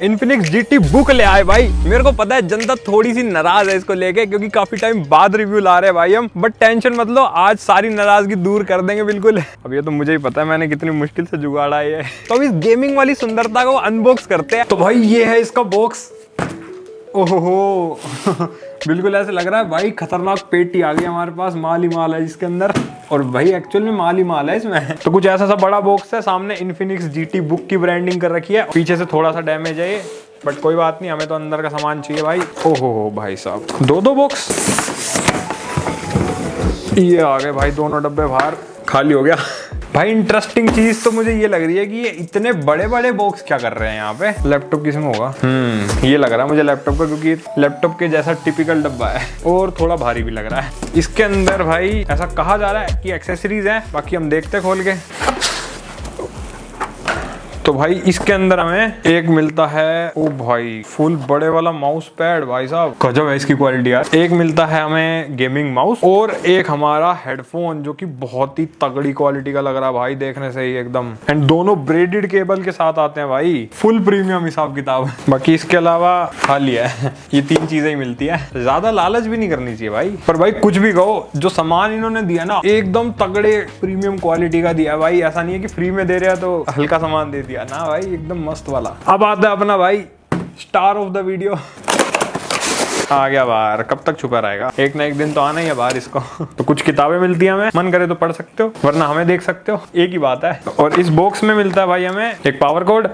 Infinix GT book ले आए भाई। मेरे को पता है जनता थोड़ी सी नाराज है इसको लेके, क्योंकि काफी टाइम बाद रिव्यू ला रहे हैं भाई हम, बट टेंशन मत लो, आज सारी नाराजगी दूर कर देंगे बिल्कुल। अब ये तो मुझे ही पता है मैंने कितनी मुश्किल से जुगाड़ा है। तो अब इस गेमिंग वाली सुंदरता को अनबॉक्स करते हैं। तो भाई ये है इसका बॉक्स। ओहो बिल्कुल ऐसे लग रहा है भाई खतरनाक पेटी आ गई हमारे पास, माल ही माल है इसके अंदर। और भाई एक्चुअल में माल ही माल है इसमें। तो कुछ ऐसा सा बड़ा बॉक्स है, सामने इन्फिनिक्स GT बुक की ब्रांडिंग कर रखी है, पीछे से थोड़ा सा डैमेज है ये, बट कोई बात नहीं, हमें तो अंदर का सामान चाहिए भाई। ओहो भाई साहब, दो बॉक्स ये आ गए भाई, दोनों डब्बे बाहर, खाली हो गया भाई। इंटरेस्टिंग चीज तो मुझे ये लग रही है कि ये इतने बड़े बड़े बॉक्स क्या कर रहे हैं यहाँ पे। लैपटॉप किसमें होगा? ये लग रहा है मुझे लैपटॉप का, क्योंकि लैपटॉप के जैसा टिपिकल डब्बा है और थोड़ा भारी भी लग रहा है। इसके अंदर भाई ऐसा कहा जा रहा है कि एक्सेसरीज है, बाकी हम देखते हैं खोल के। तो भाई इसके अंदर हमें एक मिलता है, ओ भाई फुल बड़े वाला माउस पैड, भाई साहब गजब है इसकी क्वालिटी यार। एक मिलता है हमें गेमिंग माउस और एक हमारा हेडफोन, जो कि बहुत ही तगड़ी क्वालिटी का लग रहा है भाई देखने से ही एकदम। एंड दोनों ब्रेडेड केबल के साथ आते हैं भाई, फुल प्रीमियम हिसाब किताब। बाकी इसके अलावा खाली है, ये 3 चीजें ही मिलती है। ज्यादा लालच भी नहीं करनी चाहिए भाई, पर भाई कुछ भी कहो, जो सामान इन्होंने दिया ना एकदम तगड़े प्रीमियम क्वालिटी का दिया भाई। ऐसा नहीं है कि फ्री में दे रहे हैं तो हल्का सामान दे दिया ना भाई, एकदम मस्त वाला। अब आता है अपना भाई स्टार ऑफ द वीडियो, आ गया बाहर। कब तक छुपा रहेगा, एक ना एक दिन तो आना ही है बाहर इसको। तो कुछ किताबें मिलती हैं हमें, मन करे तो पढ़ सकते हो, वरना हमें देख सकते हो, एक ही बात है। और इस बॉक्स में मिलता है भाई हमें एक पावर कोड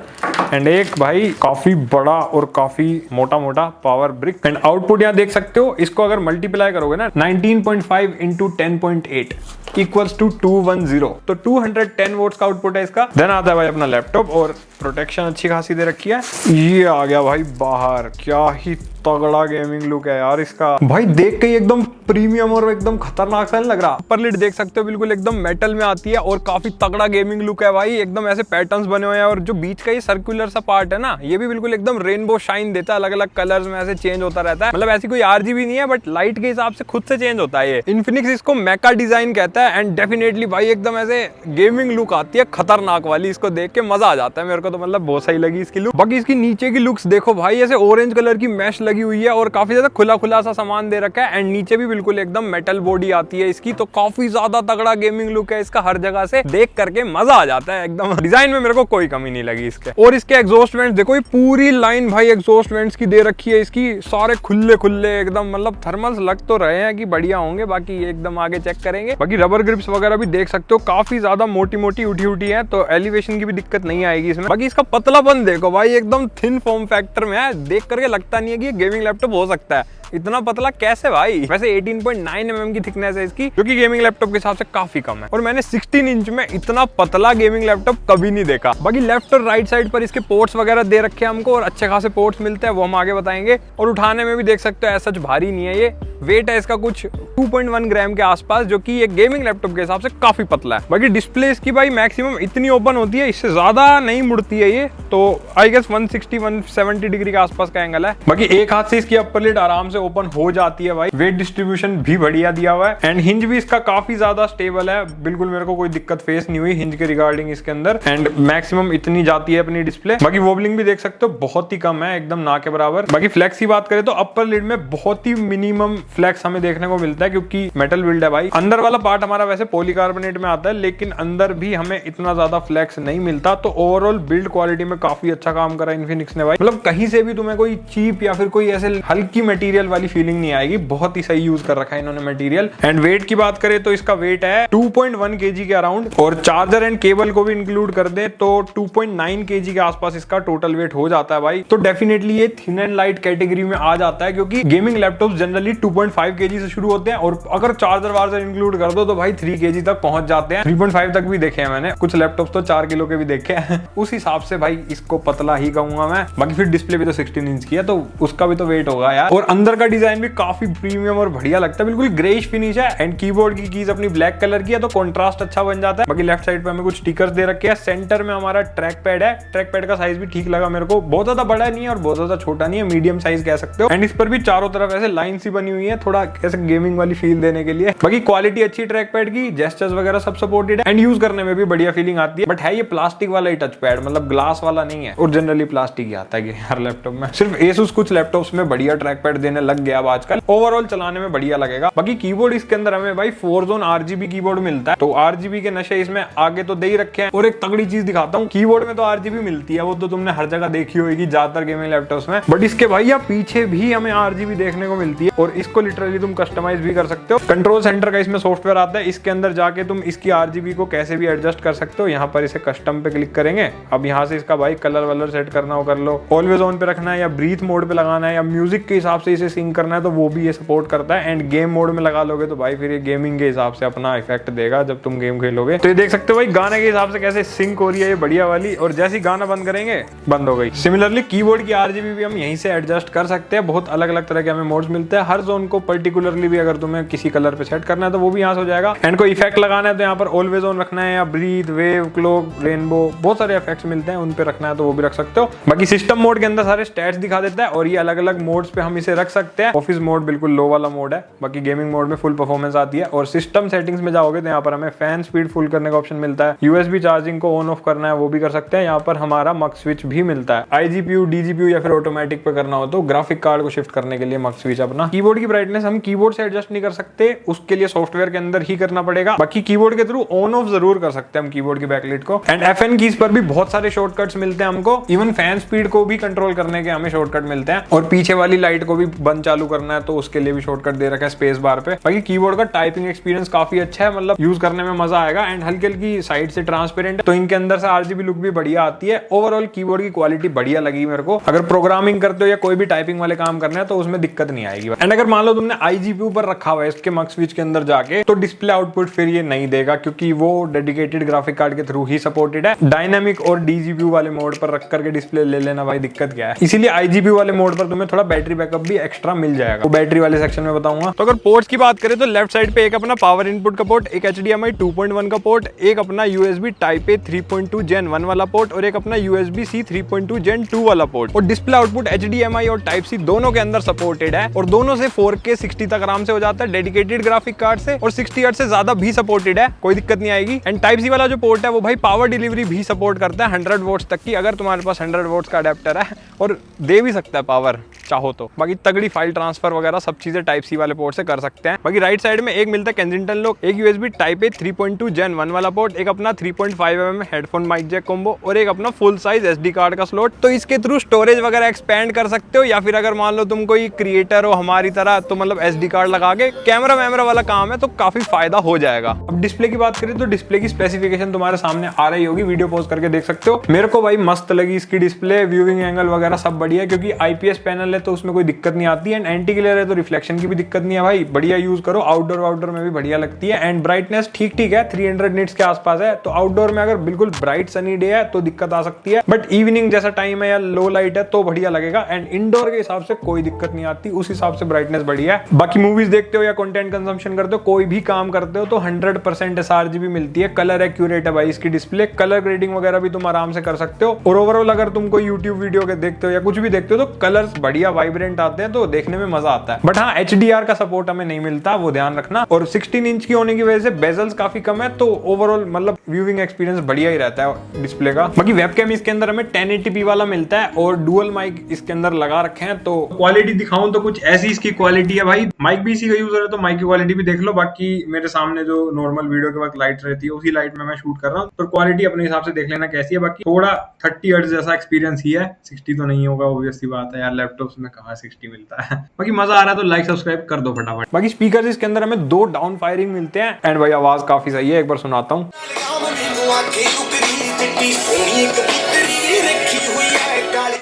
एंड एक भाई काफी बड़ा और काफी मोटा मोटा पावर ब्रिक। एंड आउटपुट यहाँ देख सकते हो, इसको अगर मल्टीप्लाई करोगे ना 19.5 इंटू 10.8 इक्वल्स टू 210, तो 210 वोट्स का आउटपुट है इसका। देन आता है भाई अपना लैपटॉप, और प्रोटेक्शन अच्छी खासी दे रखी है। ये आ गया भाई बाहर, क्या ही तगड़ा गेमिंग लुक है यार इसका भाई, देख के एकदम प्रीमियम और एकदम खतरनाक सा नहीं लग रहा। अपर लिड देख सकते हो बिल्कुल एकदम मेटल में आती है और काफी तगड़ा गेमिंग लुक है भाई, एकदम ऐसे पैटर्न्स बने हुए हैं। और जो बीच का ये सर्कुलर सा पार्ट है ना, ये भी बिल्कुल एकदम रेनबो शाइन देता है, अलग अलग कलर्स में ऐसे चेंज होता रहता है। मतलब ऐसी कोई RGB नहीं है, बट लाइट के हिसाब से खुद से चेंज होता है ये। इन्फिनिक्स इसको मेका डिजाइन कहता है एंड डेफिनेटली भाई एकदम ऐसे गेमिंग लुक आती है खतरनाक वाली, इसको देख के मजा आ जाता है। मेरे को तो मतलब बहुत सही लगी इसकी लुक। बाकी इसकी नीचे की लुक्स देखो भाई, ऐसे ऑरेंज कलर की मैश लगी हुई है और काफी ज्यादा खुला खुला सा सामान दे रखा है। एंड नीचे भी बिल्कुल एकदम मेटल बॉडी आती है इसकी, तो काफी ज्यादा तगड़ा गेमिंग लुक है इसका, हर जगह से देख करके मजा आ जाता है एकदम। डिजाइन में मेरे को कोई कमी नहीं लगी इसके। और इसके एग्जॉस्ट वेंट्स देखो, ये पूरी लाइन भाई एग्जॉस्ट वेंट्स की दे रखी है इसकी, सारे खुले खुले एकदम, मतलब थर्मल्स लग तो रहे हैं कि बढ़िया होंगे, बाकी एकदम आगे चेक करेंगे। बाकी रबर ग्रिप्स वगैरह भी देख सकते हो, काफी ज्यादा मोटी मोटी उठी उठी है, तो एलिवेशन की भी दिक्कत नहीं आएगी इसमें। बाकी इसका पतलापन देखो भाई, एकदम थिन फॉर्म फैक्टर में है, देख करके लगता नहीं है कि ये गेमिंग लैपटॉप हो सकता है। इतना पतला कैसे भाई? वैसे 18.9 mm की थिकनेस है इसकी, जो कि गेमिंग लैपटॉप के हिसाब से काफी कम है। और मैंने 16 इंच में इतना पतला गेमिंग लैपटॉप कभी नहीं देखा। बाकी लेफ्ट और राइट साइड पर इसके पोर्ट्स वगैरह दे रखे हैं हमको, और अच्छे खासे पोर्ट्स मिलते हैं, वो हम आगे बताएंगे। और उठाने में भी देख सकते हो ऐसा कुछ भारी नहीं है ये। वेट है इसका कुछ 2.1 ग्राम के आसपास, जो कि एक गेमिंग लैपटॉप के हिसाब से काफी पतला है। बाकी डिस्प्ले इसकी भाई मैक्सिमम इतनी ओपन होती है, इससे ज्यादा नहीं मुड़ती है ये, तो आई गेस 160-170 डिग्री के आसपास का एंगल है। बाकी एक हाथ से इसकी अपर लिड आराम से ओपन हो जाती है भाई। वेट डिस्ट्रीब्यूशन भी बढ़िया दिया हुआ है एंड हिंज भी इसका काफी ज्यादा स्टेबल है, बिल्कुल मेरे को कोई दिक्कत फेस नहीं हुई हिंज के रिगार्डिंग इसके अंदर। एंड मैक्सिमम इतनी जाती है अपनी डिस्प्ले। बाकी वोबलिंग भी देख सकते हो बहुत ही कम है, एकदम ना के बराबर। बाकी फ्लेक्स की बात करें तो अपर लिड में बहुत ही मिनिमम फ्लेक्स हमें देखने को मिलता है, क्योंकि मेटल बिल्ड है भाई। अंदर वाला पार्ट हमारा वैसे पॉलीकार्बोनेट में आता है, लेकिन अंदर भी हमें इतना ज्यादा फ्लेक्स नहीं मिलता। तो ओवरऑल बिल्ड क्वालिटी में काफी अच्छा काम करा इन्फिनिक्स ने भाई, मतलब कहीं से भी तुम्हें कोई चीप या फिर कोई ऐसे हल्की मटेरियल वाली फीलिंग नहीं आएगी, बहुत ही सही यूज कर रखा है इन्होंने मटेरियल। एंड वेट की बात करें तो इसका वेट है 2.1 kg के अराउंड, और चार्जर एंड केबल को भी इंक्लूड कर दे तो 2.9 kg के आसपास इसका टोटल वेट हो जाता है भाई। तो डेफिनेटली ये थिन एंड लाइट कैटेगरी में आ जाता है, क्योंकि गेमिंग लैपटॉप जनरली 2.5 kg से शुरू होते हैं, और अगर चार्जर वार्जर इंक्लूड कर दो तो भाई 3 kg तक पहुंच जाते हैं। 3.5 तक भी देखे हैं मैंने, कुछ लैपटॉप तो 4 किलो के भी देखे हैं। उस हिसाब से भाई इसको पतला ही कहूंगा मैं। बाकी फिर डिस्प्ले भी तो 16 इंच की है, तो उसका भी तो वेट होगा यार। और अंदर का डिजाइन भी काफी प्रीमियम और बढ़िया बढ़िया लगता है, बिल्कुल ग्रेइश फिनिश है। एंड कीबोर्ड की कीज अपनी ब्लैक कलर की है तो कॉन्ट्रास्ट अच्छा बन जाता है। बाकी लेफ्ट साइड पे हमें कुछ स्टिकर्स दे रखे हैं। सेंटर में हमारा ट्रैक पैड है, ट्रैक पैड का साइज भी ठीक लगा मेरे को, बहुत ज्यादा बड़ा नहीं है और बहुत ज्यादा छोटा नहीं है, मीडियम साइज कह सकते हो। एंड इस पर भी चारों तरफ ऐसे लाइन सी बनी हुई है, थोड़ा ऐसे गेमिंग वाली फील देने के लिए। बाकी क्वालिटी अच्छी ट्रैक पैड की, जेस्चर्स वगैरह सब सपोर्टेड है एंड यूज करने में भी बढ़िया फीलिंग आती है। बट है ये प्लास्टिक वाला ही टच पैड, मतलब ग्लास वाला नहीं है, और जनरली प्लास्टिक ही आता है हर लैपटॉप में। सिर्फ Asus कुछ लैपटॉप्स में बढ़िया ट्रैक पैड देने लग गया अब आजकल, ओवरऑल चलाने में बढ़िया लगेगा। बाकी कीबोर्ड इसके अंदर हमें भाई 4 जोन RGB कीबोर्ड मिलता है, तो RGB के नशे इसमें आगे तो दे ही रखे हैं। और एक तगड़ी चीज दिखाता हूँ, कीबोर्ड में तो RGB मिलती है, वो तो तुमने हर जगह देखी होगी ज्यादातर गेमिंग लैपटॉप्स में, बट इसके भैया पीछे भी हमें RGB देखने को मिलती है और इसको लिटरली तुम कस्टमाइज भी कर सकते हो। कंट्रोल सेंटर का इसमें सॉफ्टवेयर आता है, इसके अंदर जाके तुम इसकी RGB को कैसे भी एडजस्ट कर सकते हो। यहाँ पर इसे कस्टम पे क्लिक करेंगे, अब यहाँ से इसका भाई कलर वलर सेट करना हो कर लो, ऑलवेज ऑन पे रखना है या ब्रीथ मोड पे लगाना है या म्यूजिक के हिसाब से इसे सिंक करना है तो वो भी ये सपोर्ट करता है। एंड गेम मोड में लगा लोगे तो भाई फिर ये गेमिंग के हिसाब से अपना इफेक्ट देगा जब तुम गेम खेलोगे। तो ये देख सकते हो भाई गाने के हिसाब से कैसे सिंक हो रही है ये बढ़िया वाली, और जैसे ही गाना बंद करेंगे बंद हो गई। सिमिलरली कीबोर्ड की RGB भी हम यहीं से एडजस्ट कर सकते हैं, बहुत अलग अलग तरह के हमें मोड्स मिलते हैं। हर जोन को पर्टिकुलरली भी अगर तुम्हें किसी कलर पे सेट करना है तो वो भी यहाँ से हो जाएगा। एंड कोई इफेक्ट लगाना है तो यहाँ पर ऑलवेज ऑन रखना है या ब्रीथ, वेव, क्लॉक, रेनबो, बहुत सारे इफेक्ट्स मिलते हैं, उन पे रखना है तो वो भी रख सकते हो। बाकी सिस्टम मोड के अंदर सारे स्टैट्स दिखा देता है और ये अलग अलग मोड्स पे हम इसे रख सकते हैं। ऑफिस मोड बिल्कुल लो वाला मोड है, बाकी गेमिंग मोड में फुल परफॉर्मेंस आती है। और सिस्टम सेटिंग्स में जाओगे तो यहाँ पर हमें फैन स्पीड फुल करने का ऑप्शन मिलता है, USB चार्जिंग को ऑन ऑफ करना है वो भी कर सकते हैं। यहाँ पर हमारा मक स्विच भी मिलता है, iGPU, DGPU या फिर ऑटोमेटिक पे करना हो तो ग्राफिक कार्ड को शिफ्ट करने के लिए मक स्विच अपना। कीबोर्ड की ब्राइटनेस हम कीबोर्ड से एडजस्ट नहीं कर सकते, उसके लिए सॉफ्टवेयर के अंदर ही करना पड़ेगा। बाकी कीबोर्ड के थ्रू ऑन ऑफ जरूर कर सकते हैं हम कीबोर्ड की बैकलाइट को। एंड FN कीज पर भी बहुत सारे शॉर्टकट्स मिलते हैं हमको, इवन फैन स्पीड को भी कंट्रोल करने के हमें शॉर्टकट मिलते हैं। और पीछे वाली लाइट को भी बंद चालू करना है तो उसके लिए भी शॉर्टकट दे रखा है स्पेस बार पे। बाकी कीबोर्ड का टाइपिंग एक्सपीरियंस काफी अच्छा है, मतलब यूज करने में मजा आएगा। एंड हल्की हल्की साइड से ट्रांसपेरेंट है तो इनके अंदर से RGB लुक भी बढ़िया आती है। ओवरऑल कीबोर्ड की क्वालिटी बढ़िया लगी मेरे को। अगर प्रोग्रामिंग करते हो या कोई भी टाइपिंग वाले काम करने हैं तो उसमें दिक्कत नहीं आएगी। एंड अगर मान लो तुमने iGPU पर रखा हुआ है इसके मक स्विच के अंदर जाके तो डिस्प्ले आउटपुट फिर ये नहीं देगा, क्योंकि वो डेडिकेटेड ग्राफिक कार्ड के थ्रू ही सपोर्टेड है। डायनामिक और DGPU वाले मोड पर रख करके डिस्प्ले ले लेना भाई दिक्कत क्या है, इसीलिए iGPU वाले मोड पर तुम्हें थोड़ा बैटरी बैकअप भी एक्स्ट्रा मिल जाएगा, वो बैटरी वाले सेक्शन में बताऊंगा। तो अगर पोर्ट्स की बात करें तो लेफ्ट साइड पे एक अपना पावर इनपुट का पोर्ट, एक HDMI 2.1 का पोर्ट, एक अपना USB Type A 3.2 Gen 1 वाला पोर्ट और एक अपना USB-C 3.2 Gen 2 वाला पोर्ट। और डिस्प्ले आउटपुट HDMI और Type C दोनों के अंदर सपोर्टेड है और दोनों से 4K 60 तक आराम से हो जाता है डेडिकेटेड ग्राफिक कार्ड से, और 60 हर्ट्ज से ज्यादा भी सपोर्टेड है, कोई दिक्कत नहीं आएगी। एंड Type C वाला जो पोर्ट है वो भाई पावर डिलीवरी भी सपोर्ट करता है 100 वोट्स तक की, अगर तुम्हारे पास 100 वोट्स का अडेप्टर है, और दे भी सकता है पावर चाहो तो। बाकी तगड़ी फाइल ट्रांसफर वगैरह सब चीजें Type C वाले पोर्ट से कर सकते हैं। बाकी राइट साइड में एक मिलता है केंजिंगटन लॉक, एक USB Type A 3.2 Gen 1 वाला पोर्ट, एक अपना 3.5mm headphone mic Jack combo और एक अपना फुल साइज SD कार्ड का स्लॉट। तो इसके थ्रू स्टोरेज वगैरह एक्सपेंड कर सकते हो, या फिर अगर मान लो तुम कोई क्रिएटर हो हमारी तरह तो मतलब SD कार्ड लगा के कैमरा वैमरा वाला काम है तो काफी फायदा हो जाएगा। अब डिस्प्ले की बात करें तो डिस्प्ले की स्पेसिफिकेशन तुम्हारे सामने आ रही होगी, वीडियो पॉज करके देख सकते हो। मेरे को भाई मस्त लगी इसकी डिस्प्ले, व्यूइंग एंगल वगैरह सब बढ़िया है, क्योंकि IPS पैनल है तो उसमें कोई दिक्कत नहीं आती है। एंड एंटी ग्लेयर है तो रिफ्लेक्शन की भी दिक्कत नहीं है भाई, बढ़िया यूज करो। आउटडोर में भी बढ़िया लगती है। एंड ब्राइटनेस ठीक ठीक है, 300 निट्स के आसपास है, तो आउटडोर में अगर बिल्कुल ब्राइट सनी डे है तो दिक्कत आ सकती है, बट इवनिंग जैसा टाइम है या लो लाइट है तो बढ़िया लगेगा। एंड इंडोर के हिसाब से कोई दिक्कत नहीं आती, उस हिसाब से ब्राइटनेस बढ़िया है। बाकी मूवीज देखते हो या कंटेंट कंजम्पशन करते हो, कोई भी काम करते हो तो 100% sRGB मिलती है। कलर एक्यूरेट है भाई इसकी डिस्प्ले, कलर ग्रेडिंग वगैरह भी तुम आराम से कर सकते हो। और ओवरऑल अगर तुम कोई यूट्यूब वीडियो के देखते हो या कुछ भी देखते हो तो कलर्स बढ़िया वाइब्रेंट आते हैं, तो देखने में मजा आता है। बट हाँ, HDR का सपोर्ट हमें नहीं मिलता, वो ध्यान रखना। और 16 इंच की होने की वजह से बेजल्स काफी कम है, तो ओवरऑल मतलब व्यूइंग एक्सपीरियंस बढ़िया ही रहता है डिस्प्ले का। बाकी वेबकैम इसके अंदर हमें 1080p वाला मिलता है और डुअल माइक इसके अंदर लगा रखे हैं। तो क्वालिटी दिखाऊं तो कुछ ऐसी इसकी क्वालिटी है भाई, माइक भी इसी का यूजर है तो माइक की क्वालिटी भी देख लो। बाकी मेरे सामने जो नॉर्मल वीडियो के वक्त लाइट रहती है उसी लाइट में मैं शूट कर रहा हूँ, तो क्वालिटी अपने हिसाब से देख लेना कैसी है। बाकी थोड़ा 30 हर्ट्ज जैसा एक्सपीरियंस ही है, 60 तो नहीं होगा, ऑब्वियस सी बात है यार, लैपटॉप्स में कहाँ 60 मिलता है। बाकी मजा आ रहा है तो लाइक सब्सक्राइब कर दो फटाफट। बाकी स्पीकर्स इसके अंदर हमें 2 डाउन फायरिंग मिलते हैं। एंड भाई आवाज काफी सही है, एक बार सुनाता हूँ।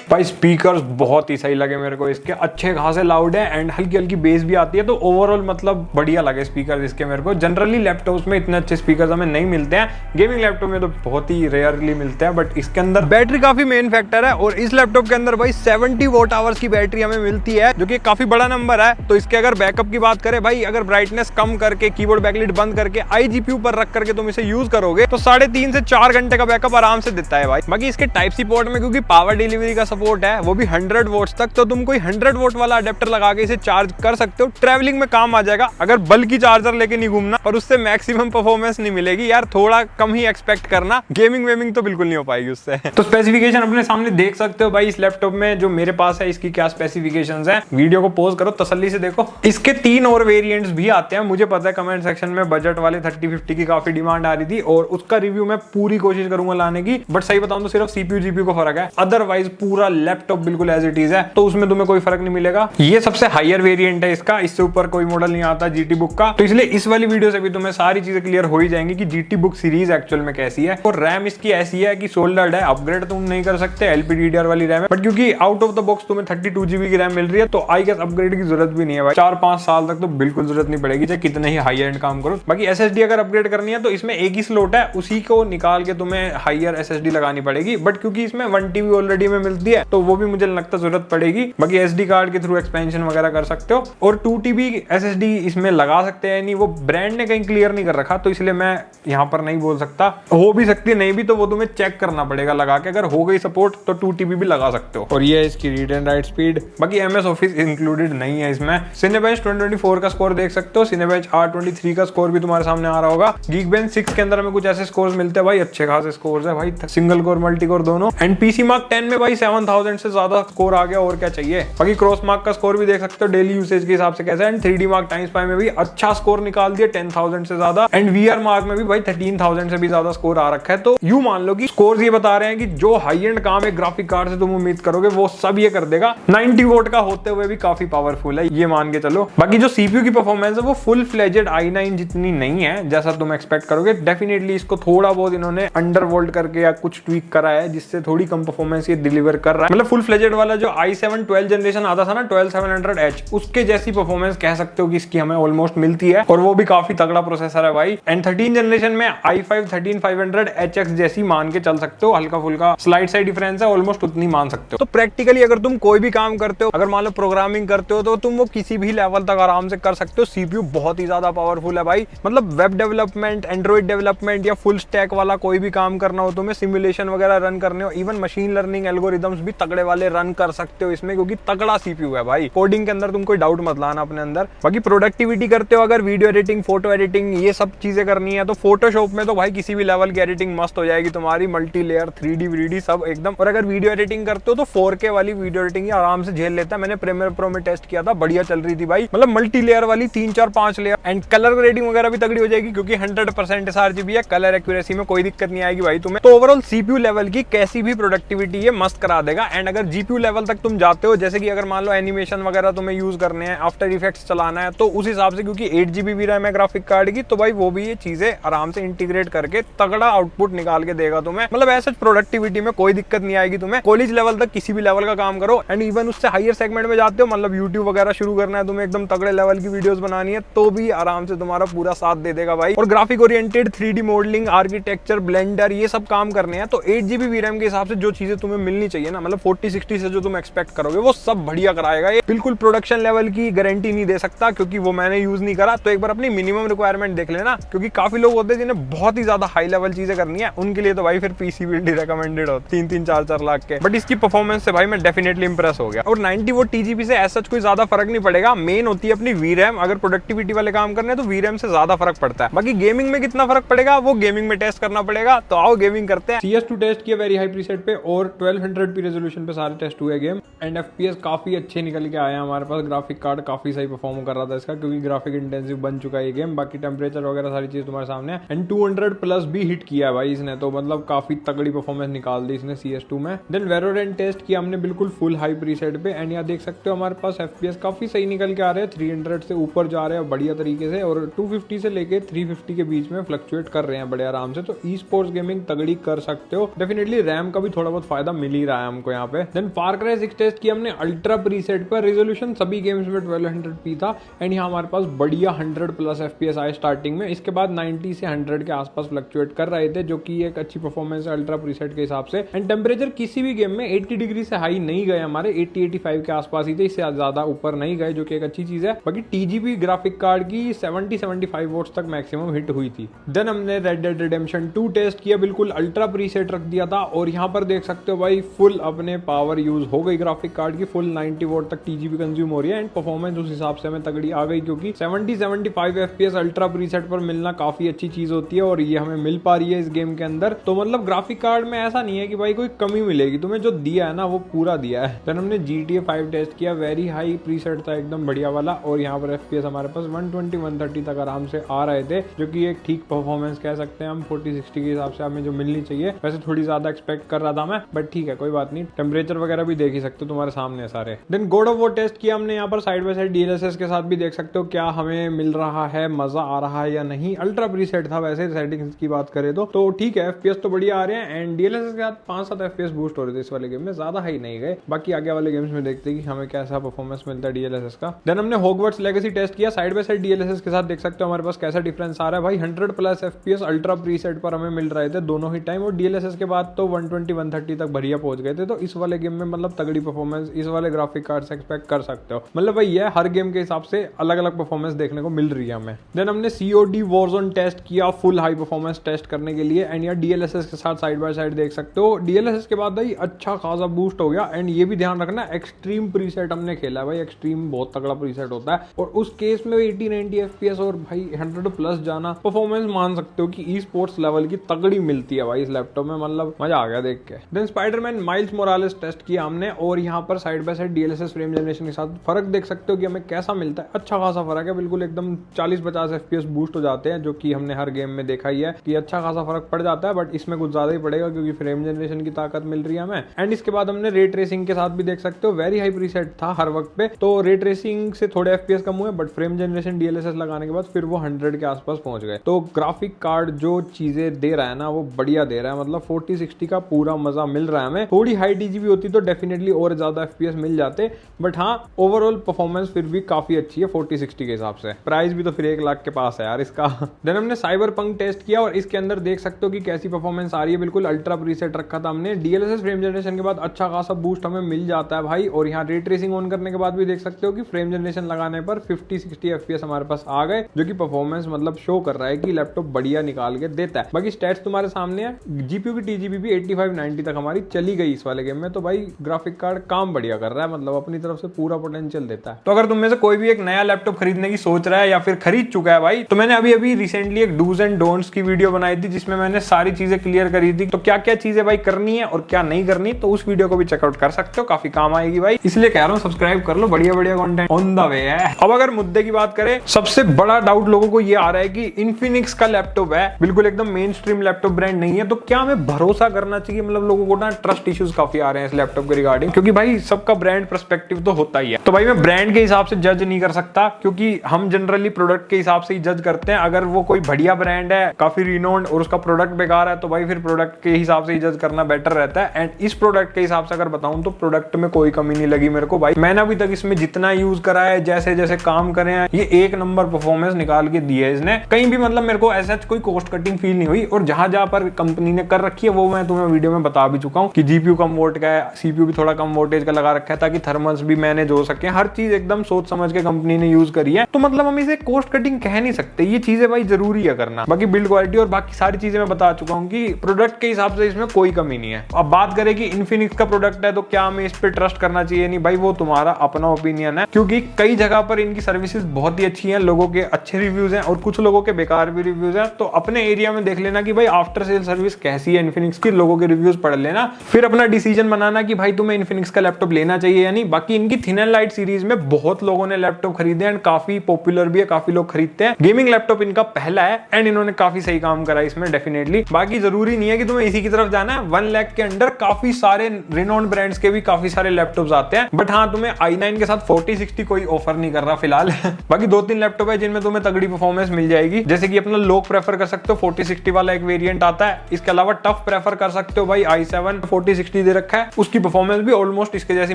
भाई स्पीकर्स बहुत ही सही लगे मेरे को इसके, अच्छे खासे लाउड है एंड हल्की हल्की बेस भी आती है, तो ओवरऑल मतलब बढ़िया लगे स्पीकर इसके मेरे को। जनरली लैपटॉप्स में इतने अच्छे स्पीकर हमें नहीं मिलते हैं, गेमिंग लैपटॉप में तो बहुत ही रेयरली मिलते हैं, बट इसके अंदर बैटरी काफी मेन फैक्टर है और इस लैपटॉप के अंदर भाई 70 वॉट आवर्स की बैटरी हमें मिलती है, जो कि काफी बड़ा नंबर है। तो इसके अगर बैकअप की बात करें भाई, अगर ब्राइटनेस कम करके कीबोर्ड बैकलाइट बंद करके iGPU पर रख करके तुम इसे यूज करोगे तो 3.5 से 4 घंटे का बैकअप आराम से देता है भाई। बाकी इसके टाइप सी पोर्ट में क्योंकि पावर डिलीवरी का सपोर्ट है, वो भी 100 वोट्स तक, तो तुम कोई 100 वोट वाला अडेप्टर लगा के इसे चार्ज कर सकते हो, ट्रैवलिंग में काम आ जाएगा। अगर बल्कि चार्जर लेके नहीं घूमना, और उससे मैक्सिमम परफॉर्मेंस नहीं मिलेगी यार, थोड़ा कम ही एक्सपेक्ट करना, गेमिंग वेमिंग तो बिल्कुल नहीं हो पाएगी उससे। तो स्पेसिफिकेशन अपने सामने देख सकते हो भाई इस लैपटॉप में जो मेरे पास है, इसकी क्या स्पेसिफिकेशंस है। वीडियो को पॉज करो, तसल्ली से देखो। इसके 3 और वेरिएंट्स भी आते हैं, मुझे पता है कमेंट सेक्शन में बजट वाले 3050 की काफी डिमांड आ रही थी और उसका रिव्यू मैं पूरी कोशिश करूंगा लाने की, बट सही बताऊं तो सिर्फ CPU GPU को फर्क है, अदरवाइज पूरा लैपटॉप बिल्कुल एज इट इज है, तो उसमें तुम्हें कोई फर्क नहीं मिलेगा। ये सबसे हायर वेरिएंट है इसका, इससे ऊपर कोई मॉडल नहीं आता GT Book का, तो इसलिए इस वाली वीडियो से भी तुम्हें सारी चीजें क्लियर हो ही जाएंगी कि GT Book सीरीज एक्चुअल में कैसी है। और रैम इसकी ऐसी है कि सोल्डर्ड है, अपग्रेड तुम नहीं कर सकते, LPDDR वाली रैम है, बट क्योंकि आउट ऑफ द बॉक्स तुम्हें 32 GB की रैम मिल रही है, तो आई गेस अपग्रेड की जरूरत भी नहीं है भाई, 4-5 साल तक तो बिल्कुल जरूरत नहीं पड़ेगी, चाहे कितने ही हाई एंड काम करो। बाकी SSD अगर अपग्रेड करनी है तो इसमें एक ही स्लॉट है, उसी को निकाल के तुम्हें हायर SSD लगानी पड़ेगी, बट क्योंकि इसमें 1 TB ऑलरेडी में मिलती है तो वो भी मुझे लगता जरूरत पड़ेगी। बाकी SD कार्ड के थ्रू एक्सपेंशन वगैरह कर सकते हो, और 2 TB SSD इसमें लगा सकते हैं नहीं, वो ब्रांड ने कहीं क्लियर नहीं कर रखा, तो इसलिए मैं यहाँ पर नहीं बोल सकता। हो भी सकती है, नहीं भी, तो वो तुम्हें चेक करना पड़ेगा लगा के, अगर हो गई सपोर्ट तो 2 TB भी लगा सकते हो। और ये है इसकी रीड एंड राइट स्पीड। बाकी MS ऑफिस इंक्लूडेड नहीं है इसमें। Cinebench 2024 का स्कोर देख सकते हो, Cinebench R23 का स्कोर भी तुम्हारे सामने आ रहा होगा। Geekbench 6 के अंदर हमें कुछ ऐसे स्कोर्स मिलते हैं भाई, अच्छे खासे स्कोर्स है भाई, सिंगल कोर मल्टी कोर दोनों। एंड PCMark 10 में भाई 7000 से ज्यादा स्कोर आ गया, और क्या चाहिए। बाकी क्रॉसमार्क का स्कोर भी देख सकते हो डेली यूसेज के हिसाब से कैसा है। एंड 3D मार्क टाइम्स में भी अच्छा स्कोर निकाल दिया, 10,000 से ज्यादा। एंड VR मार्क में भी भाई 13,000 से भी ज्यादा स्कोर आ रखा है। तो यूं मान लो कि स्कोर्स ये बता रहे हैं कि जो हाई एंड काम है ग्राफिक कार्ड से तुम उम्मीद करोगे वो सब ये कर देगा। 90 वोट का होते हुए भी काफी पावरफुल है, ये मान के चलो। बाकी जो CPU की परफॉर्मेंस है वो फुल फ्लेजेड i9 जितनी नहीं है जैसा तुम एक्सपेक्ट करोगे। डेफिनेटली इसको थोड़ा बहुत इन्होंने अंडरवोल्ट करके या कुछ ट्वीक करा है, जिससे थोड़ी कम परफॉर्मेंस ये डिलीवर कर रहा है। मतलब फुल फ्लेजेड वाला जो i7 12 जनरेशन आता था ना, 12700H, उसके जैसी परफॉर्मेंस कह सकते हो कि इसकी हमें ऑलमोस्ट मिलती है, और वो भी काफी तगड़ा प्रोसेसर है भाई। एंड 13 जनरेशन में i5 13500HX जैसी मान के चल सकते हो, हल्का फुल्का स्लाइड साइड डिफरेंस है, ऑलमोस्ट उतनी मान सकते हो। तो प्रैक्टिकली अगर तुम कोई भी काम करते हो, अगर मान लो प्रोग्रामिंग करते हो, तो तुम वो किसी भी लेवल तक आराम से कर सकते हो। CPU बहुत ही ज्यादा पावरफुल है भाई, मतलब वेब डेवलपमेंट, एंड्रॉइड डेवलपमेंट या फुल स्टैक वाला कोई भी काम करना हो, तुम्हें सिमुलेशन वगैरह रन करने हो, इवन मशीन लर्निंग एल्गोरिदम्स भी तगड़े वाले रन कर सकते हो इसमें, क्योंकि तगड़ा CPU है भाई। कोडिंग के अंदर तुम कोई डाउट मत लाना अपने अंदर। बाकी प्रोडक्टिविटी करते हो, अगर वीडियो एडिटिंग, फोटो एडिटिंग, ये सब चीजें करनी है, तो फोटोशॉप में तो भाई किसी भी लेवल की एडिटिंग मस्त हो जाएगी तुम्हारी, मल्टी लेयर 3D 3D सब एकदम। और अगर वीडियो एडिटिंग करते हो तो 4K वाली वीडियो एडिटिंग आराम से झेल लेता है। मैंने प्रीमियर प्रो में टेस्ट किया था, बढ़िया चल रही थी भाई, मतलब मल्टी लेयर वाली 3, 4, 5 लेयर। एंड कलर ग्रेडिंग वगैरह भी तगड़ी हो जाएगी, क्योंकि 100% sRGB है, कलर एक्यूरेसी में कोई दिक्कत नहीं आएगी भाई तुम्हें। तो ओवरऑल CPU लेवल की कैसी भी प्रोडक्टिविटी ये मस्त करा देगा। एंड अगर GPU लेवल तक तुम जाते हो, जैसे कि अगर मान लो एनिमेशन वगैरह तुम्हें यूज करने हैं, आफ्टर इफेक्ट्स चलाना है, तो उस हिसाब से क्योंकि 8GB भी रैम है ग्राफिक कार्ड की, तो भाई वो भी ये चीजें आराम से इंटीग्रेट करके तगड़ा आउटपुट निकाल के देगा तुम्हें। मतलब ऐसे प्रोडक्टिविटी में कोई दिक्कत नहीं आएगी तुम्हें। कॉलेज लेवल तक किसी भी लेवल का काम करो, एंड इवन उससे हायर सेगमेंट में जाते हो, मतलब यूट्यूब वगैरह शुरू करना है तुम्हें, एकदम तगड़े लेवल की वीडियोस बनानी है, तो भी आराम से तुम्हारा पूरा साथ दे देगा भाई। और graphic oriented 3D modelling, architecture, blender, ये सब काम करने हैं, तो 8GB VRAM के हिसाब से जो चीजें तुम्हें मिलनी चाहिए ना, मतलब 4060 से जो तुम एक्सपेक्ट करोगे वो सब बढ़िया कराएगा ये। बिल्कुल प्रोडक्शन लेवल की गारंटी नहीं दे सकता, क्योंकि वो मैंने यूज नहीं करा, तो एक बार अपनी मिनिमम रिक्वायरमेंट देख लेना, क्योंकि काफी लोग होते हैं जिन्हें बहुत ही ज्यादा हाई लेवल चीजें करनी है, उनके लिए तो भाई फिर PC बिल्ड रिकमेंडेड हो 3-3, 4-4 लाख के। बट इसकी परफॉर्मेंस से भाई मैं डेफिनेटली इंप्रेस हो गया। और 90 वोट TGP से ऐसा कोई ज्यादा फर्क नहीं पड़ेगा, मेन होती है अपनी VRAM। अगर प्रोडक्टिविटी वाले काम करने हैं तो VRAM से ज्यादा फर्क पड़ता है। बाकी गेमिंग में कितना फर्क पड़ेगा वो गेमिंग में टेस्ट करना पड़ेगा, तो आओ गेमिंग करते हैं। CS2 टेस्ट किया वेरी हाई प्रीसेट पे, और 1200p रेजोल्यूशन पे सारे टेस्ट हुए गेम। एंड FPS काफी अच्छे निकल के आए हैं हमारे पास। ग्राफिक कार्ड काफी सही परफॉर्म कर रहा था इसका, क्योंकि ग्राफिक इंटेंसिव बन चुका है ये गेम। बाकी टेम्परेचर वगैरह सारी चीज तुम्हारे सामने है। एंड 200+ भी हिट किया है भाई इसने, तो मतलब काफी तगड़ी परफॉर्मेंस निकाल दी इसने CS2 में। देन वेलोरेंट टेस्ट किया हमने बिल्कुल फुल हाई प्रीसेट पे, एंड यहाँ देख सकते हो हमारे पास FPS काफी सही निकल के आ रहे हैं, 300 से ऊपर जा रहे हैं बढ़िया तरीके से, और 250 से लेके 350 के बीच में फ्लक्चुएट कर रहे हैं बड़े आराम से। तो ई स्पोर्ट्स गेमिंग तगड़ी कर सकते हो। डेफिनेटली रैम का भी थोड़ा बहुत फायदा मिल ही रहा है हमको यहाँ पे। देन फार क्राई 6 टेस्ट किया हमने अल्ट्रा प्रीसेट पर, रेजोल्यूशन सभी गेम्स में 1200p था एंड यहाँ हमारे पास बढ़िया 100+ FPS आए स्टार्टिंग में, इसके बाद 90 से 100 के आसपास फ्लक्चुएट कर रहे थे, जो कि एक अच्छी परफॉर्मेंस है अल्ट्रा प्रीसेट के हिसाब से। एंड टेम्परेचर किसी भी गेम में 80 डिग्री से हाई नहीं गए, हमारे 80-85 के आसपास ही थे, इससे ज्यादा ऊपर नहीं गए, जो कि एक अच्छी चीज है। बाकी TGP ग्राफिक कार्ड की 70-75 वोट्स तक मैक्सिमम हिट हुई थी। देन हमने रेड डेड रिडेम्पशन 2 टेस्ट किया, बिल्कुल अल्ट्रा प्रीसेट रख दिया था और यहाँ पर देख सकते हो भाई फुल अपने पावर यूज हो गई ग्राफिक कार्ड की, फुल 90 वोट तक TGP कंज्यूम हो रही है एंड परफॉर्मेंस उस हिसाब से हमें तगड़ी आ गई, क्योंकि 70-75 FPS अल्ट्रा प्रीसेट पर मिलना काफी अच्छी चीज होती है और ये हमें मिल पा रही है इस गेम के अंदर। तो मतलब ग्राफिक कार्ड में ऐसा नहीं है कि भाई कोई कमी मिलेगी, तुम्हें जो दिया है ना वो पूरा दिया है। देन हमने GTA 5 टेस्ट किया, वेरी हाई प्रीसेट था एकदम बढ़िया वाला और यहाँ पर FPS हमारे पास 120-130 तक आराम से आ रहे थे, जो कि एक ठीक परफॉर्मेंस कह सकते हैं हम 40-60 के हिसाब से हमें जो मिलनी चाहिए। वैसे थोड़ी ज्यादा एक्सपेक्ट कर रहा था मैं, बट ठीक है कोई बात नहीं, टेम्परेचर वगैरह भी देख ही सकते हो तुम्हारे सामने सारे। Then God of War test किया हमने यहाँ पर साइड बाय साइड DLSS के साथ भी, देख सकते हो क्या हमें मिल रहा है, मजा आ रहा है या नहीं। अल्ट्रा प्रीसेट था वैसे सेटिंग्स की बात करें तो ठीक है, FPS तो बढ़िया आ रहे हैं एंड DLSS के साथ 5-7 FPS बूस्ट हो रहे थे इस वाले गेम में, ज्यादा हाई नहीं गए। बाकी आगे वाले गेम्स में देखते हैं कि हमें कैसा परफॉर्मेंस मिलता है DLSS का। देन हमने हॉगवर्ट्स लेगेसी टेस्ट किया, साइड बाय साइड DLSS के साथ, देख सकते हो हमारे पास कैसा डिफरेंस आ रहा है भाई। 100+ FPS अल्ट्रा प्रीसेट पर हमें मिल रहे थे दोनों ही टाइम और DLSS के बाद तो 120-130 तक बढ़िया पहुंच गए थे। तो इस वाले गेम में मतलब तगड़ी परफॉर्मेंस इस वाले ग्राफिक कार्ड से एक्सपेक्ट कर सकते हो। मतलब भाई ये हर गेम के हिसाब से अलग अलग परफॉर्मेंस देखने को मिल रही है हमें। देन हमने COD वॉरज़ोन टेस्ट किया फुल हाई परफॉर्मेंस टेस्ट करने के लिए एंड यहाँ DLSS के साथ साइड बाय साइड देख सकते हो। DLSS के बाद भाई अच्छा खासा बूस्ट हो गया एंड ये भी ध्यान रखना एक्सट्रीम प्रीसेट हमने खेला है भाई, एक्सट्रीम बहुत तगड़ा प्रीसेट होता है और उस केस में 80-90 FPS और भाई 100+ जाना परफॉर्मेंस मान सकते हो कि ई स्पोर्ट्स लेवल की तगड़ी मिलती है भाई इस लैपटॉप में, मतलब मजा आ गया देख के। Then Spiderman Miles Morales test किया हमने और यहाँ पर side by side DLSS frame generation के साथ फर्क देख सकते हो कि हमें कैसा मिलता है। अच्छा खासा फर्क है, बिल्कुल एकदम 40-50 FPS बूस्ट हो जाते हैं, जो कि हमने हर गेम में देखा ही है कि अच्छा खासा फर्क पड़ जाता है, बट इसमें कुछ ज्यादा ही पड़ेगा क्योंकि फ्रेम जनरेशन की ताकत मिल रही है हमें। एंड इसके बाद हमने रे ट्रेसिंग के साथ भी देख सकते हो वेरी हाई प्रीसेट था हर वक्त पे, तो रे ट्रेसिंग से थोड़े FPS कम हुए बट फ्रेम जनरेशन DLSS लगाने के बाद फिर वो 100 के आसपास पहुंच गए। तो ग्राफिक कार्ड जो चीजें दे रहा है ना वो बढ़िया दे रहा है, मतलब 40-60 का पूरा मजा मिल रहा है हमें। थोड़ी हाई TGP होती तो डेफिनेटली और ज्यादा FPS मिल जाते, बट हाँ ओवरऑल परफॉर्मेंस फिर भी काफी अच्छी है 40-60 के हिसाब से। प्राइस भी तो फिर 1 लाख के पास है यार इसका। देन हमने साइबरपंक टेस्ट किया और इसके अंदर देख सकते हो कि कैसी परफॉर्मेंस आ रही है, बिल्कुल अल्ट्रा प्रीसेट रखा था हमने। DLSS फ्रेम जनरेशन के बाद अच्छा खासा बूस्ट हमें मिल जाता है भाई और यहाँ रे ट्रेसिंग ऑन करने के बाद भी देख सकते हो कि फ्रेम जनरेशन लगाने पर 50-60 FPS हमारे पास आ गए, जो कि परफॉर्मेंस मतलब शो कर रहा है कि लैपटॉप बढ़िया निकाल के देता है। बाकी स्टैट्स तुम्हारे सामने है, GPU की TGP भी 85-90 तक हमारी चली गई इस वाले गेम में, तो भाई ग्राफिक कार्ड काम बढ़िया कर रहा है, मतलब अपनी तरफ से पूरा पोटेंशियल देता है। तो अगर तुम में से कोई भी एक नया लैपटॉप खरीदने की सोच रहा है या फिर खरीद चुका है भाई, तो मैंने अभी रिसेंटली एक डूज एंड डोंट्स की वीडियो बनाई थी जिसमें मैंने सारी चीजें क्लियर करी थी, तो क्या क्या चीजें भाई करनी है और क्या नहीं करनी, तो उस वीडियो को भी चेकआउट कर सकते हो, काफी काम आएगी भाई, इसलिए कह रहा हूँ सब्सक्राइब कर लो, बढ़िया बढ़िया कंटेंट ऑन द वे है। अब अगर मुद्दे की बात करें, सबसे बड़ा डाउट लोगों को ये आ रहा है कि इन्फिनिक्स का लैपटॉप है, बिल्कुल एकदम मेन स्ट्रीम लैपटॉप ब्रांड नहीं है, तो क्या हमें भरोसा करना चाहिए? मतलब लोगों को ना ट्रस्ट इश्यूज काफी आ रहे हैं इस लैपटॉप के रिगार्डिंग, क्योंकि भाई सबका ब्रांड पर्सपेक्टिव तो होता ही है। तो भाई मैं ब्रांड के हिसाब से जज नहीं कर सकता, क्योंकि हम जनरली प्रोडक्ट के हिसाब से ही जज करते हैं। अगर वो कोई बढ़िया ब्रांड है, काफी रिनोन्ड, और उसका प्रोडक्ट बेकार है, तो भाई फिर प्रोडक्ट के हिसाब से ही जज करना बेटर रहता है। एंड इस प्रोडक्ट के हिसाब से अगर बताऊं तो प्रोडक्ट में कोई कमी नहीं लगी मेरे को भाई। मैंने अभी तक इसमें जितना यूज करा है, जैसे जैसे काम करे हैं, ये 1 नंबर परफॉर्मेंस निकाल के दी है इसने। कहीं भी मतलब मेरे को ऐसा कोई कॉस्ट कटिंग फील नहीं हुई, और जहां जहां पर कंपनी ने कर रखी है वो मैं तुम्हें वीडियो में बता भी चुका हूं कि GPU कम वोट का है, CPU भी थोड़ा कम वोल्टेज का लगा रखा है ताकि थर्मल्स भी मैनेज हो सके। हर चीज एकदम सोच समझ के कंपनी ने यूज करी है, तो मतलब हम इसे कॉस्ट कटिंग कह नहीं सकते, ये चीजें भाई जरूरी है करना। बाकी बिल्ड क्वालिटी और बाकी सारी चीजें मैं बता चुका हूं कि प्रोडक्ट के हिसाब से इसमें कोई कमी नहीं है। अब बात करें कि इन्फिनिक्स का प्रोडक्ट है तो क्या हमें इस पे ट्रस्ट करना चाहिए? नहीं भाई, वो तुम्हारा अपना ओपिनियन है, क्योंकि कई जगह पर इनकी सर्विसेज बहुत ही अच्छी हैं, लोगों के अच्छे रिव्यूज हैं और कुछ लोगों के बेकार भी रिव्यूज हैं। तो अपने एरिया में देख लेना कि भाई आफ्टर सेल सर्विस कैसी है इन्फिनिक्स की, लोगों के रिव्यूज पढ़ लेना, फिर अपना डिसीजन बनाना कि भाई तुम्हें इन्फिनिक्स का लैपटॉप लेना चाहिए या नहीं। बाकी इनकी थिन एंड लाइट सीरीज में बहुत लोगों ने लैपटॉप खरीदे एंड काफी पॉपुलर भी है, काफी लोग खरीदते हैं। गेमिंग लैपटॉप इनका पहला है एंड इन्होंने काफी सही काम करा इसमें डेफिनेटली। बाकी जरूरी नहीं है कि तुम्हें इसी की तरफ जाना है। 1 लाख के अंडर काफी सारे रिनोन्ड ब्रांड्स के भी काफी सारे लैपटॉप्स आते हैं, बट हाँ तुम्हें i9 के साथ 4060 कोई ऑफर नहीं कर रहा फिलहाल। बाकी 2-3 लैपटॉप है जिनमें तुम्हें तगड़ी परफॉर्मेंस मिल जाएगी, जैसे कि अपना लोग प्रेफर कर सकते हो 4060 वाला एक वेरिएंट आता है। इसके अलावा टफ प्रेफर कर सकते हो भाई i7 4060 दे रखा है, उसकी परफॉर्मेंस भी ऑलमोस्ट इसके जैसी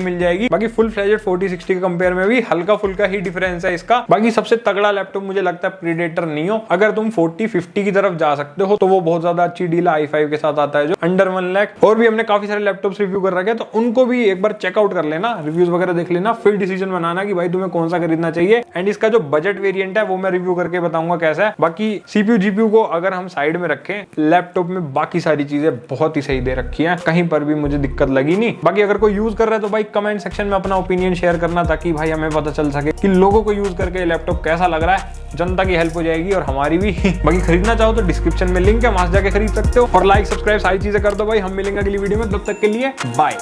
मिल जाएगी। बाकी फुल फ्लेजेड 4060 के कंपेयर में भी हल्का फुल्का ही डिफरेंस है इसका। बाकी सबसे तगड़ा लैपटॉप मुझे लगता है प्रीडेटर नियो। अगर तुम 4050 की तरफ जा सकते हो तो वो बहुत ज्यादा अच्छी डील है। i5 के साथ आता है जो अंडर 1 लाख। और भी हमने काफी सारे लैपटॉप्स रिव्यू कर रखे हैं, तो उनको भी एक बार चेकआउट कर लेना, रिव्यूज वगैरह देख लेना, फिर डिसीजन बनाना कि भाई तुम्हें कौन सा खरीदना चाहिए। एंड इसका जो बजट वेरिएंट है वो मैं रिव्यू करके बताऊंगा कैसा है। बाकी CPU GPU को अगर हम साइड में रखें, लैपटॉप में बाकी सारी चीजें बहुत ही सही दे रखी हैं, कहीं पर भी मुझे दिक्कत लगी नहीं। बाकी अगर कोई यूज कर रहा है तो भाई कमेंट सेक्शन में अपना ओपिनियन शेयर करना, ताकि भाई हमें पता चल सके कि लोगों को यूज करके लैपटॉप कैसा लग रहा है। जनता की हेल्प हो जाएगी और हमारी भी। बाकी खरीदना चाहो तो डिस्क्रिप्शन में लिंक है, वहां से जाके खरीद सकते हो। और लाइक सब्सक्राइब सारी चीजें कर दो भाई। हम मिलेंगे अगली वीडियो में, तब तक के लिए बाय।